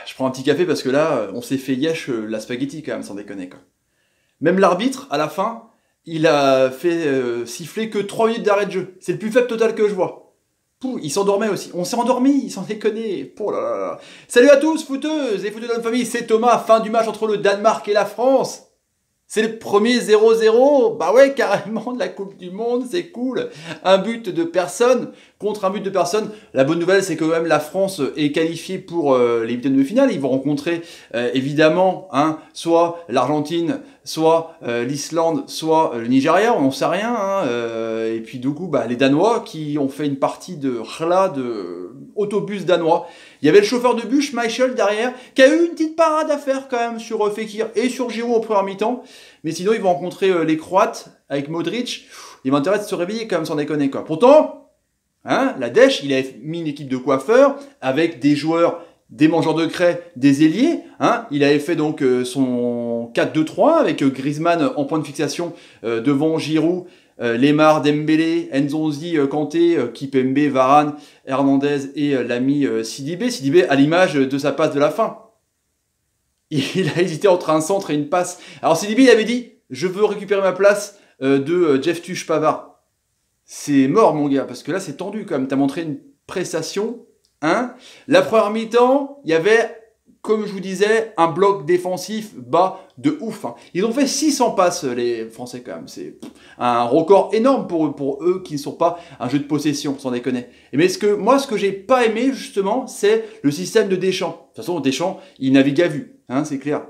Je prends un petit café parce que là, on s'est fait yesh la spaghetti quand même, sans déconner quoi. Même l'arbitre, à la fin, il a fait siffler que 3 minutes d'arrêt de jeu. C'est le plus faible total que je vois. Pouh, il s'endormait aussi. On s'est endormi, sans déconner. Oh là là là. Salut à tous, footeuses et footeux de notre famille, c'est Thomas. Fin du match entre le Danemark et la France. C'est le premier 0-0. Bah ouais, carrément, de la Coupe du Monde, c'est cool. Un but de personne contre un but de personne. La bonne nouvelle, c'est que quand même la France est qualifiée pour les huitièmes de finale. Ils vont rencontrer évidemment soit l'Argentine, soit l'Islande, soit le Nigeria, on n'en sait rien. Et puis du coup, les Danois qui ont fait une partie de autobus danois. Il y avait le chauffeur de bus, Schmeichel, derrière, qui a eu une petite parade à faire quand même sur Fekir et sur Giroud au premier mi-temps. Mais sinon, ils vont rencontrer les Croates avec Modric. Il va intérêt de se réveiller quand même, sans déconner quoi. Pourtant, la Dèche, il avait mis une équipe de coiffeurs avec des joueurs, des mangeurs de craie, des ailiers. Il avait fait donc son 4-2-3 avec Griezmann en point de fixation devant Giroud, Lemar, Dembélé, Nzonzi, Kanté, Kipembe, Varane, Hernandez et l'ami Sidibé. Sidibé à l'image de sa passe de la fin. Il a hésité entre un centre et une passe. Alors Sidibé il avait dit « Je veux récupérer ma place de Jeff Tuch Pavard ». C'est mort mon gars, parce que là c'est tendu quand même. T'as montré une prestation. La première mi-temps, il y avait, comme je vous disais, un bloc défensif bas de ouf. Ils ont fait 600 passes, les Français, quand même. C'est un record énorme pour eux qui ne sont pas un jeu de possession, sans déconner. Mais ce que j'ai pas aimé, justement, c'est le système de Deschamps. De toute façon, Deschamps, il navigue à vue, c'est clair.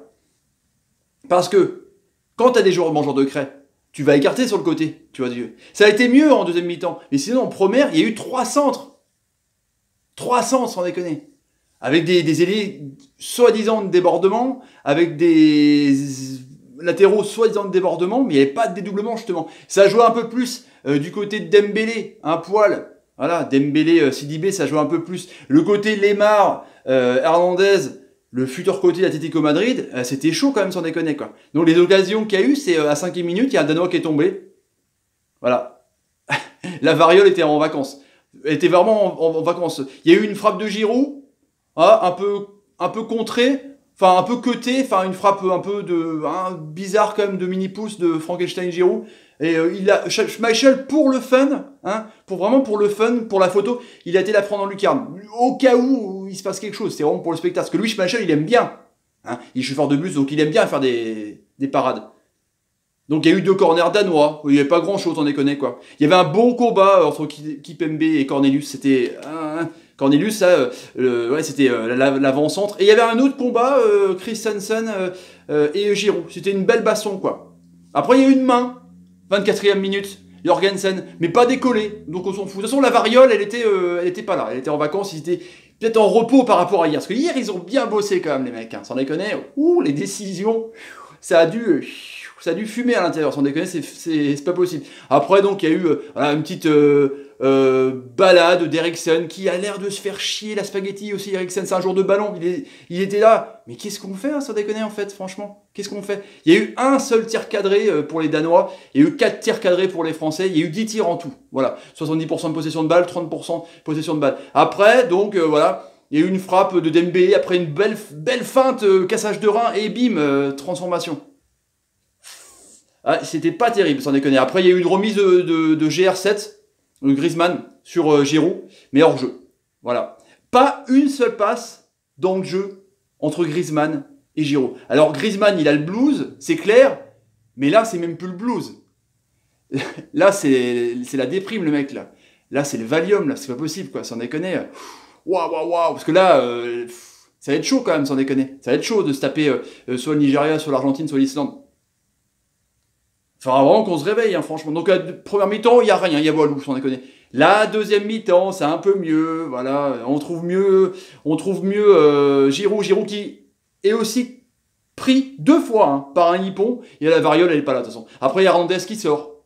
Parce que, quand tu as des joueurs mangeurs de craie, tu vas écarter sur le côté, tu vois. Ça a été mieux en deuxième mi-temps. Mais sinon, en première, il y a eu 3 centres. 300 sans déconner. Avec des ailiers soi-disant de débordement, avec des latéraux soi-disant de débordement, mais il n'y avait pas de dédoublement justement. Ça jouait un peu plus du côté de Dembélé, un poil. Voilà, Dembélé, Sidibé, ça jouait un peu plus. Le côté Lemar, Hernandez, le futur côté d'Atlético Madrid, c'était chaud quand même sans déconner quoi. Donc les occasions qu'il y a eu, c'est à 5e minute, il y a un Danois qui est tombé. Voilà. La variole était en vacances. Elle était vraiment en vacances. Il y a eu une frappe de Giroud, un peu contrée, un peu cutée, une frappe un peu bizarre quand même de mini-pouce de Frankenstein Giroud. Et Schmeichel pour le fun, pour le fun, pour la photo, il a été la prendre en lucarne. Au cas où il se passe quelque chose, c'est vraiment pour le spectacle. Parce que lui, Schmeichel, il aime bien. Il est chauffeur de bus, donc il aime bien faire des parades. Donc il y a eu 2 corners danois, il n'y avait pas grand chose, on déconne quoi. Il y avait un bon combat entre Kipembe et Cornelius, c'était Cornelius, ça, c'était l'avant-centre. Et il y avait un autre combat, Christensen et Giroud, c'était une belle baston quoi. Après il y a eu une main, 24e minute, Jorgensen, mais pas décollé, donc on s'en fout. De toute façon la variole, elle était pas là, elle était en vacances, ils étaient peut-être en repos par rapport à hier. Parce que hier ils ont bien bossé quand même les mecs, sans déconner. Les décisions, ça a dû fumer à l'intérieur, sans déconner, c'est pas possible. Après, donc, il y a eu une petite balade d'Eriksen qui a l'air de se faire chier, la spaghetti aussi. Eriksen, c'est un joueur de ballon, il était là. Mais qu'est-ce qu'on fait, sans déconner, en fait, franchement? Qu'est-ce qu'on fait? Il y a eu un seul tir cadré pour les Danois, il y a eu 4 tirs cadrés pour les Français, il y a eu 10 tirs en tout. Voilà, 70% de possession de balle, 30% de possession de balle. Après, donc, voilà. Il y a eu une frappe de Dembélé, après une belle feinte, cassage de rein, et bim, transformation. C'était pas terrible, sans déconner. Après, il y a eu une remise de GR7, de Griezmann, sur Giroud, mais hors jeu. Voilà. Pas une seule passe dans le jeu entre Griezmann et Giroud. Alors, Griezmann, il a le blues, c'est clair, mais là, c'est même plus le blues. Là, c'est la déprime, le mec, là. Là, c'est le Valium, là, c'est pas possible, quoi, sans déconner. Waouh, parce que là, ça va être chaud, quand même, sans déconner. Ça va être chaud de se taper soit le Nigeria, soit l'Argentine, soit l'Islande. Faudra vraiment qu'on se réveille, franchement. Donc, la première mi-temps, il n'y a rien, il y a Walou, sans déconner. La deuxième mi-temps, c'est un peu mieux, voilà. On trouve mieux Giroud qui est aussi pris 2 fois par un hippon. Et la variole, elle n'est pas là, de toute façon. Après, il y a Hernandez qui sort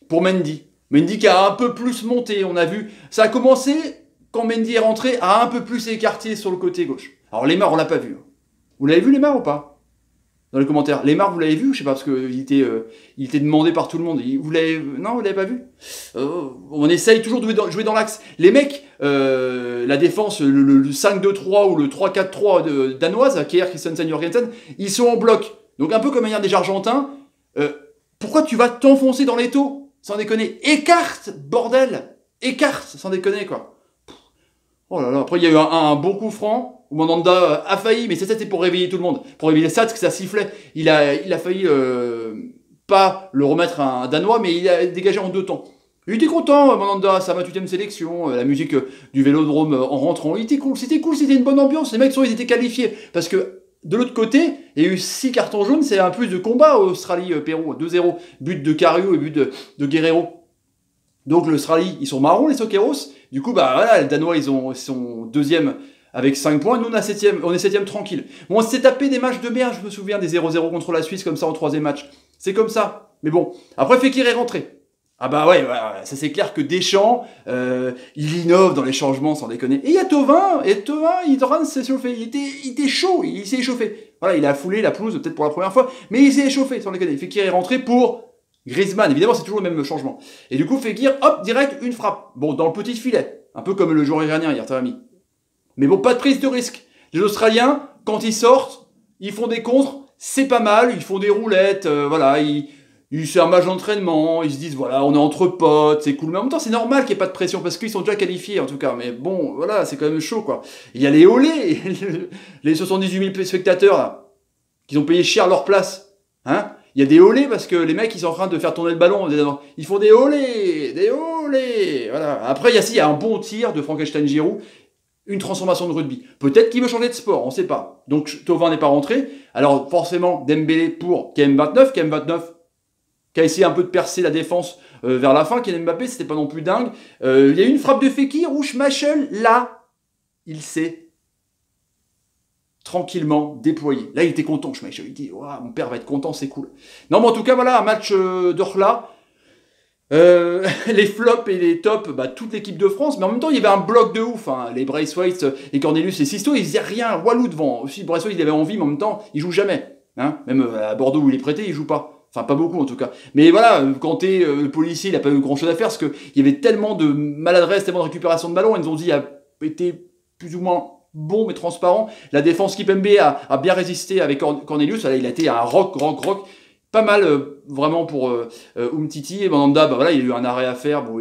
pour Mendy. Mendy qui a un peu plus monté, on a vu. Ça a commencé quand Mendy est rentré, à un peu plus écarté sur le côté gauche. Alors, Lemar, on l'a pas vu. Vous l'avez vu, Lemar, ou pas? dans les commentaires. Lemar, vous l'avez vu? Je sais pas, parce qu'il il était demandé par tout le monde. Non, vous l'avez pas vu? On essaye toujours de jouer dans l'axe. Les mecs, la défense, le 5-2-3 ou le 3-4-3 danoise, Kjær, Christensen, Jorgensen, ils sont en bloc. Donc un peu comme manière des Argentins. Pourquoi tu vas t'enfoncer dans les taux? Sans déconner. Écarte, bordel! Écarte, sans déconner, quoi. Oh là là. Après, il y a eu un bon coup franc où Mandanda a failli, mais c'était pour réveiller tout le monde. Pour réveiller ça, parce que ça sifflait. Il a failli pas le remettre à un Danois, mais il a dégagé en 2 temps. Il était content, Mandanda, sa 28e sélection, la musique du Vélodrome en rentrant. Il était cool, c'était une bonne ambiance. Les mecs, ils étaient qualifiés. Parce que de l'autre côté, il y a eu 6 cartons jaunes, c'est un peu de combat Australie-Pérou. 2-0, but de Cario et but de Guerrero. Donc l'Australie, ils sont marrons, les Soqueros. Du coup, bah voilà, les Danois, ils sont 2e avec 5 points. Nous, on est 7e tranquille. Bon, on s'est tapé des matchs de merde, je me souviens, des 0-0 contre la Suisse, comme ça, en 3e match. C'est comme ça. Mais bon, après, Fekir est rentré. Ah bah ouais, ça c'est clair que Deschamps, il innove dans les changements, sans déconner. Et il y a Thauvin, il est en train de s'échauffer. Il était chaud, il s'est échauffé. Voilà, il a foulé la pelouse, peut-être pour la première fois, mais il s'est échauffé, sans déconner. Fekir est rentré pour Griezmann, évidemment, c'est toujours le même changement. Et du coup, Fekir, hop, direct, une frappe. Bon, dans le petit filet. Un peu comme le joueur iranien hier, t'as mis. Mais bon, pas de prise de risque. Les Australiens, quand ils sortent, ils font des contres, c'est pas mal, ils font des roulettes, voilà, c'est un match d'entraînement, ils se disent, voilà, on est entre potes, c'est cool. Mais en même temps, c'est normal qu'il n'y ait pas de pression, parce qu'ils sont déjà qualifiés, en tout cas. Mais bon, voilà, c'est quand même chaud, quoi. Il y a les olés, les 78 000 spectateurs, là, qui ont payé cher leur place. Hein? Il y a des olés, parce que les mecs, ils sont en train de faire tourner le ballon. Ils font des olés, des olés. Voilà. Après, il y a un bon tir de Frankenstein Giroud, une transformation de rugby. Peut-être qu'il veut changer de sport, on sait pas. Donc, Thauvin n'est pas rentré. Alors, forcément, Dembélé pour KM29. KM29, qui a essayé un peu de percer la défense vers la fin. Kylian Mbappé, c'était pas non plus dingue. Il y a eu une frappe de Fekir où Schmeichel, là, il s'est tranquillement déployé. Là, il était content, Schmeichel. Il dit, oh, mon père va être content, c'est cool. Non, mais en tout cas, voilà, un match d'Orla. Les flops et les tops, bah, toute l'équipe de France, mais en même temps il y avait un bloc de ouf, hein. Les Braithwaite, les Cornelius, les Sisto, ils faisaient rien, Walou devant. Aussi Braithwaite il avait envie, mais en même temps il joue jamais, hein. Même à Bordeaux où il est prêté, il joue pas. Enfin pas beaucoup en tout cas. Mais voilà, quand t'es le policier, il a pas eu grand chose à faire, parce qu'il y avait tellement de maladresse, tellement de récupération de ballon, ils nous ont dit il a été plus ou moins bon mais transparent. La défense Kipembe a bien résisté avec Cornelius, là, il a été un rock. Pas mal vraiment pour Umtiti et Mandanda, bah voilà, il a eu un arrêt à faire, bon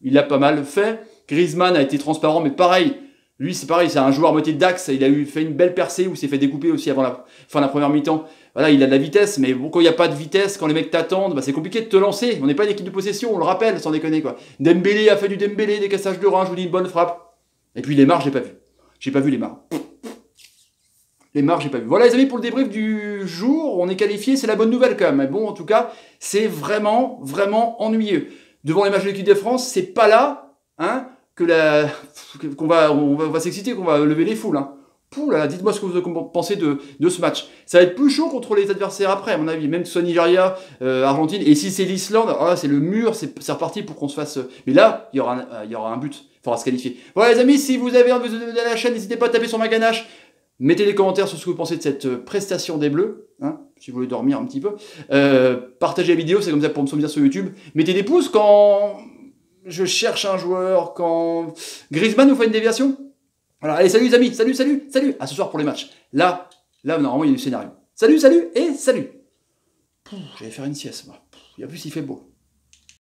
il a pas mal fait. Griezmann a été transparent, mais pareil, lui c'est pareil, c'est un joueur à moitié d'axe, il a fait une belle percée où il s'est fait découper aussi avant la fin de la première mi-temps. Voilà, il a de la vitesse, mais bon, quand il n'y a pas de vitesse, quand les mecs t'attendent, bah c'est compliqué de te lancer. On n'est pas une équipe de possession, on le rappelle, sans déconner quoi. Dembélé a fait du Dembélé, des cassages de rein, je vous dis une bonne frappe. Et puis Lemar, j'ai pas vu. J'ai pas vu Lemar. Lemar, j'ai pas vu. Voilà les amis, pour le débrief du jour, on est qualifié, c'est la bonne nouvelle quand même. Mais bon, en tout cas, c'est vraiment, vraiment ennuyeux. Devant les matchs de l'équipe de France, c'est pas là, hein, qu'on va s'exciter, qu'on va lever les foules, hein. Pouh là, dites-moi ce que vous pensez de ce match. Ça va être plus chaud contre les adversaires après, à mon avis. Même soit Nigeria, Argentine. Et si c'est l'Islande, c'est le mur, c'est reparti pour qu'on se fasse. Mais là, il y aura un but. Il faudra se qualifier. Voilà les amis, si vous avez envie de donner à la chaîne, n'hésitez pas à taper sur ma ganache. Mettez des commentaires sur ce que vous pensez de cette prestation des Bleus, hein, si vous voulez dormir un petit peu. Partagez la vidéo, c'est comme ça pour me soutenir sur YouTube. Mettez des pouces quand je cherche un joueur, quand Griezmann nous fait une déviation. Voilà, allez, salut les amis, salut. À ce soir pour les matchs. Là, normalement, il y a du scénario. Salut et salut. J'allais faire une sieste, moi. En plus, il fait beau.